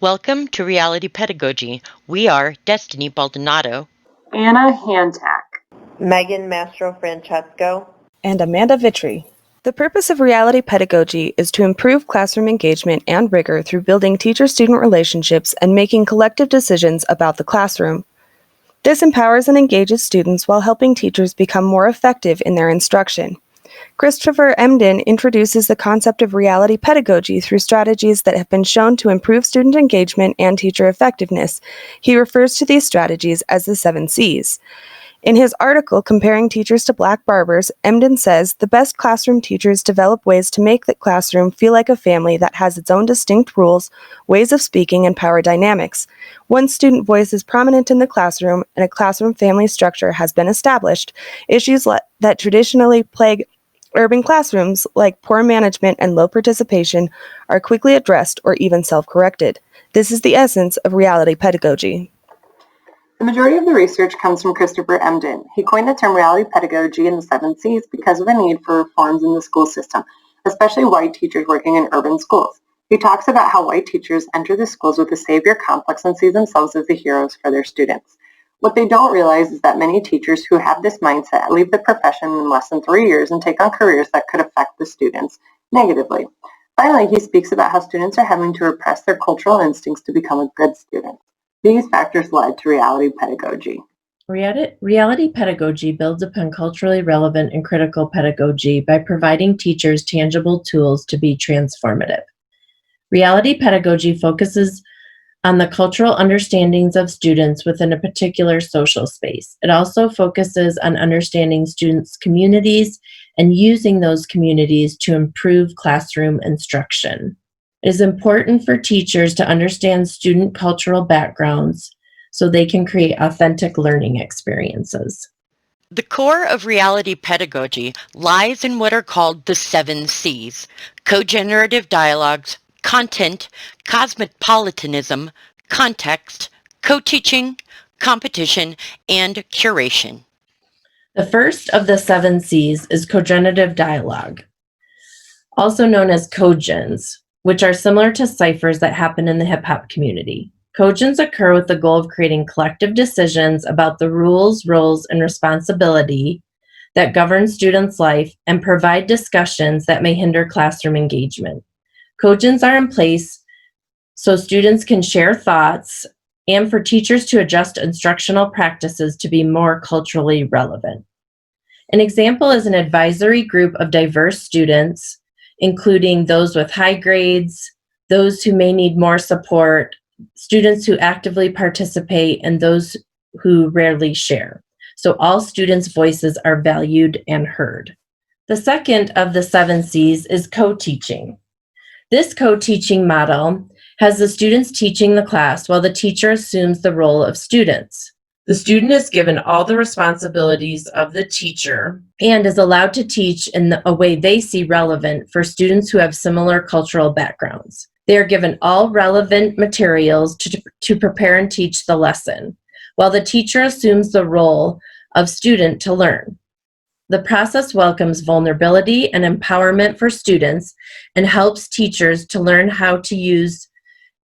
Welcome to Reality Pedagogy. We are Destiny Baldonado, Anna Hantak, Megan Mastro-Francesco, and Amanda Vitry. The purpose of reality pedagogy is to improve classroom engagement and rigor through building teacher-student relationships and making collective decisions about the classroom. This empowers and engages students while helping teachers become more effective in their instruction. Christopher Emden introduces the concept of reality pedagogy through strategies that have been shown to improve student engagement and teacher effectiveness. He refers to these strategies as the 7 C's. In his article comparing teachers to black barbers, Emden says the best classroom teachers develop ways to make the classroom feel like a family that has its own distinct rules, ways of speaking, and power dynamics. Once student voice is prominent in the classroom and a classroom family structure has been established, issues that traditionally plague urban classrooms, like poor management and low participation, are quickly addressed or even self-corrected. This is the essence of reality pedagogy. The majority of the research comes from Christopher Emden. He coined the term reality pedagogy in the 7 C's because of a need for reforms in the school system, especially white teachers working in urban schools. He talks about how white teachers enter the schools with a savior complex and see themselves as the heroes for their students. What they don't realize is that many teachers who have this mindset leave the profession in less than 3 years and take on careers that could affect the students negatively. Finally, he speaks about how students are having to repress their cultural instincts to become a good student. These factors led to reality pedagogy. Reality pedagogy builds upon culturally relevant and critical pedagogy by providing teachers tangible tools to be transformative. Reality pedagogy focuses on the cultural understandings of students within a particular social space. It also focuses on understanding students' communities and using those communities to improve classroom instruction. It is important for teachers to understand student cultural backgrounds so they can create authentic learning experiences. The core of reality pedagogy lies in what are called the 7 C's: co-generative dialogues, content, cosmopolitanism, context, co-teaching, competition, and curation. The first of the 7 C's is cogenerative dialogue, also known as cogens, which are similar to ciphers that happen in the hip-hop community. Cogens occur with the goal of creating collective decisions about the rules, roles, and responsibility that govern students' life and provide discussions that may hinder classroom engagement. Cogens are in place so students can share thoughts and for teachers to adjust instructional practices to be more culturally relevant. An example is an advisory group of diverse students, including those with high grades, those who may need more support, students who actively participate, and those who rarely share. So all students' voices are valued and heard. The second of the 7 C's is co-teaching. This co-teaching model has the students teaching the class while the teacher assumes the role of students. The student is given all the responsibilities of the teacher and is allowed to teach in a way they see relevant for students who have similar cultural backgrounds. They are given all relevant materials to prepare and teach the lesson, while the teacher assumes the role of student to learn. The process welcomes vulnerability and empowerment for students and helps teachers to learn how to use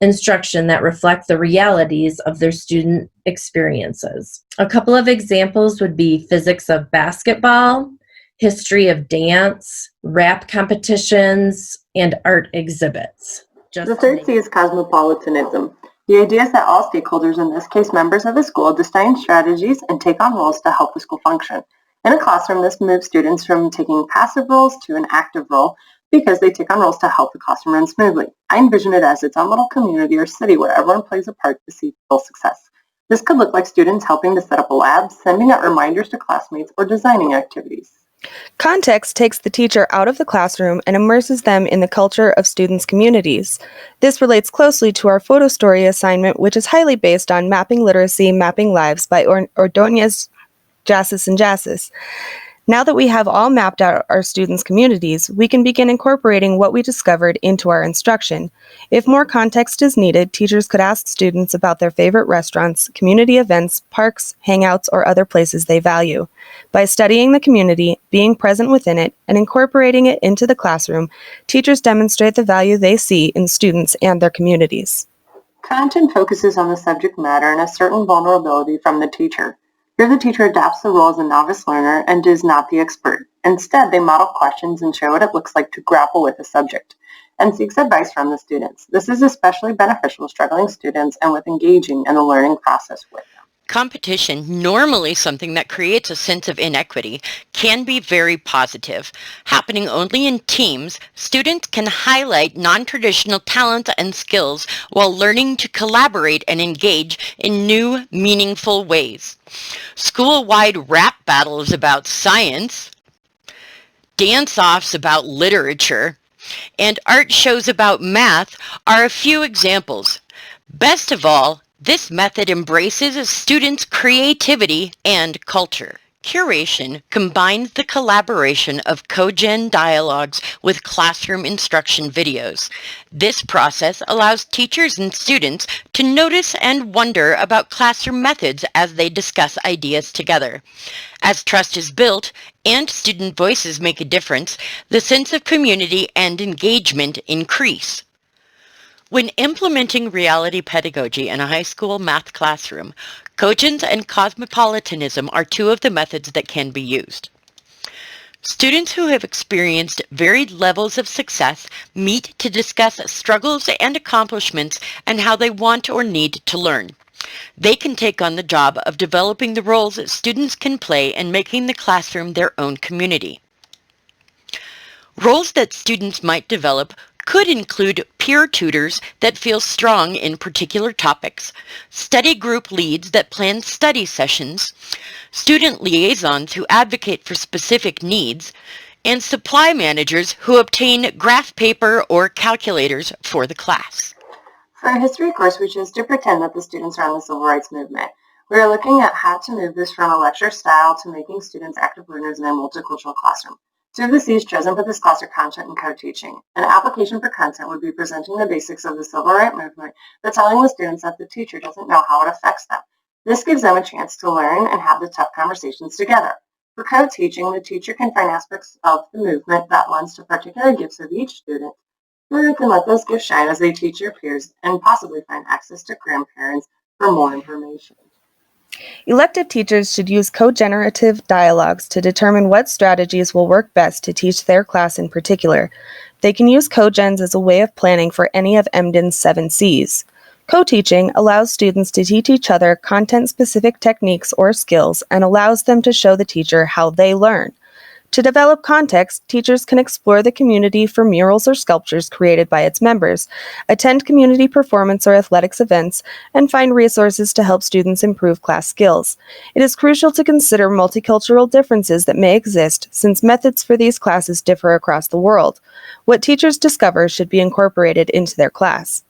instruction that reflect the realities of their student experiences. A couple of examples would be physics of basketball, history of dance, rap competitions, and art exhibits. The third C is cosmopolitanism. The idea is that all stakeholders, in this case members of the school, design strategies and take on roles to help the school function. In a classroom, this moves students from taking passive roles to an active role because they take on roles to help the classroom run smoothly. I envision it as its own little community or city where everyone plays a part to see full success. This could look like students helping to set up a lab, sending out reminders to classmates, or designing activities. Context takes the teacher out of the classroom and immerses them in the culture of students' communities. This relates closely to our photo story assignment, which is highly based on Mapping Literacy, Mapping Lives by Ordonez, Jassis, and Jassis. Now that we have all mapped out our students' communities, we can begin incorporating what we discovered into our instruction. If more context is needed, teachers could ask students about their favorite restaurants, community events, parks, hangouts, or other places they value. By studying the community, being present within it, and incorporating it into the classroom, teachers demonstrate the value they see in students and their communities. Content focuses on the subject matter and a certain vulnerability from the teacher. Here the teacher adapts the role as a novice learner and is not the expert. Instead, they model questions and show what it looks like to grapple with a subject, and seeks advice from the students. This is especially beneficial to struggling students and with engaging in the learning process with them. Competition, normally something that creates a sense of inequity, can be very positive. Happening only in teams, students can highlight non-traditional talents and skills while learning to collaborate and engage in new, meaningful ways. School-wide rap battles about science, dance-offs about literature, and art shows about math are a few examples. Best of all, this method embraces students' creativity and culture. Curation combines the collaboration of co-gen dialogues with classroom instruction videos. This process allows teachers and students to notice and wonder about classroom methods as they discuss ideas together. As trust is built and student voices make a difference, the sense of community and engagement increase. When implementing reality pedagogy in a high school math classroom, cogens and cosmopolitanism are two of the methods that can be used. Students who have experienced varied levels of success meet to discuss struggles and accomplishments and how they want or need to learn. They can take on the job of developing the roles that students can play in making the classroom their own community. Roles that students might develop could include peer tutors that feel strong in particular topics, study group leads that plan study sessions, student liaisons who advocate for specific needs, and supply managers who obtain graph paper or calculators for the class. For our history course, we chose to pretend that the students are in the civil rights movement. We are looking at how to move this from a lecture style to making students active learners in a multicultural classroom. Two of the C's chosen for this class are content and co-teaching. An application for content would be presenting the basics of the civil rights movement, but telling the students that the teacher doesn't know how it affects them. This gives them a chance to learn and have the tough conversations together. For co-teaching, the teacher can find aspects of the movement that lends to particular gifts of each student, so they can let those gifts shine as they teach their peers and possibly find access to grandparents for more information. Elective teachers should use co-generative dialogues to determine what strategies will work best to teach their class in particular. They can use co-gens as a way of planning for any of Emden's 7 C's. Co-teaching allows students to teach each other content-specific techniques or skills and allows them to show the teacher how they learn. To develop context, teachers can explore the community for murals or sculptures created by its members, attend community performance or athletics events, and find resources to help students improve class skills. It is crucial to consider multicultural differences that may exist since methods for these classes differ across the world. What teachers discover should be incorporated into their class.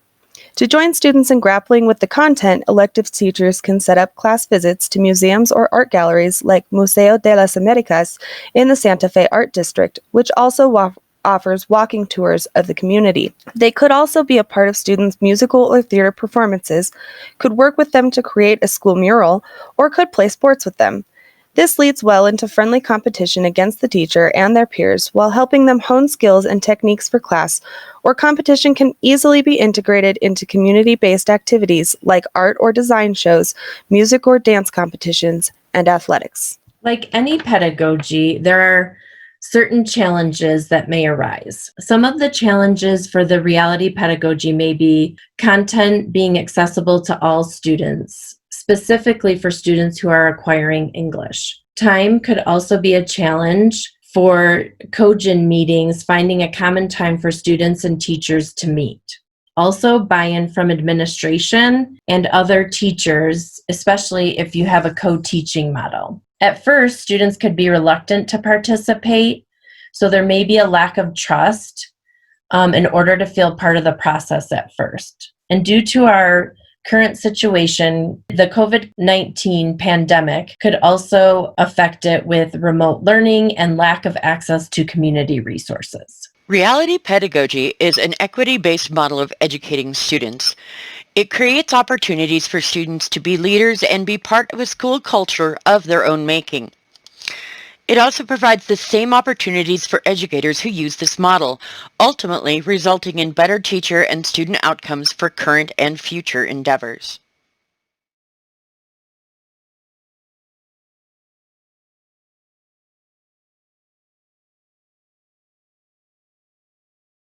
To join students in grappling with the content, elective teachers can set up class visits to museums or art galleries like Museo de las Americas in the Santa Fe Art District, which also offers walking tours of the community. They could also be a part of students' musical or theater performances, could work with them to create a school mural, or could play sports with them. This leads well into friendly competition against the teacher and their peers while helping them hone skills and techniques for class, or competition can easily be integrated into community-based activities like art or design shows, music or dance competitions, and athletics. Like any pedagogy, there are certain challenges that may arise. Some of the challenges for the reality pedagogy may be content being accessible to all students, specifically for students who are acquiring English. Time could also be a challenge for cogen meetings, finding a common time for students and teachers to meet. Also, buy-in from administration and other teachers, especially if you have a co-teaching model. At first, students could be reluctant to participate, so there may be a lack of trust in order to feel part of the process at first. And due to our current situation, the COVID-19 pandemic could also affect it with remote learning and lack of access to community resources. Reality pedagogy is an equity-based model of educating students. It creates opportunities for students to be leaders and be part of a school culture of their own making. It also provides the same opportunities for educators who use this model, ultimately resulting in better teacher and student outcomes for current and future endeavors.